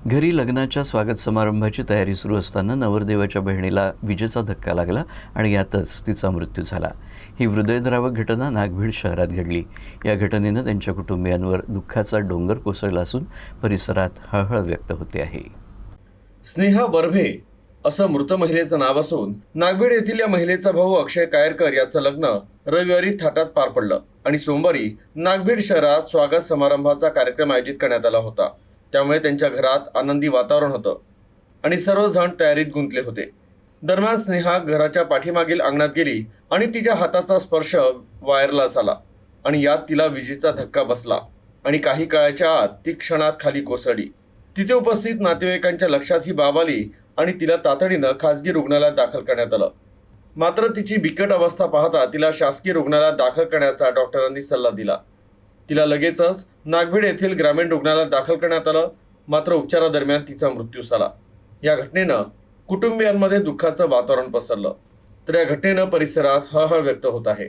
घरी लग्नाच्या स्वागत समारंभाची तयारी सुरू असताना नवरदेवाच्या बहिणीला विजेचा धक्का लागला आणि यातच तिचा मृत्यू झाला। ही हृदयद्रावक घटना नागभीड शहरात घडली। या घटनेनं त्यांच्या कुटुंबियांवर दुःखाचा डोंगर कोसळला असून परिसरात हळहळ व्यक्त होते आहे। स्नेहा वरभे असं मृत महिलेचं नाव असून नागभीड येथील या महिलेचा भाऊ अक्षय कायरकर याचं लग्न रविवारी थाटात पार पडलं आणि सोमवारी नागभीड शहरात स्वागत समारंभाचा कार्यक्रम आयोजित करण्यात आला होता। त्यामुळे त्यांच्या घरात आनंदी वातावरण होतं आणि सर्वजण तयारीत गुंतले होते। दरम्यान स्नेहा घराच्या पाठीमागील अंगणात गेली आणि तिच्या हाताचा स्पर्श वायरला झाला आणि यात तिला विजेचा धक्का बसला आणि काही काळाच्या आत ती क्षणात खाली कोसळली। तिथे उपस्थित नातेवाईकांच्या लक्षात ही बाब आली आणि तिला तातडीनं खासगी रुग्णालयात दाखल करण्यात आलं। मात्र तिची बिकट अवस्था पाहता तिला शासकीय रुग्णालयात दाखल करण्याचा डॉक्टरांनी सल्ला दिला। तिला लगेचच नागभीड येथील ग्रामीण रुग्णालयात दाखल करण्यात आलं, मात्र उपचारादरम्यान तिचा मृत्यू झाला। या घटनेनं कुटुंबियांमध्ये दुःखाचं वातावरण पसरलं, तर या घटनेनं परिसरात हळहळ व्यक्त होत आहे।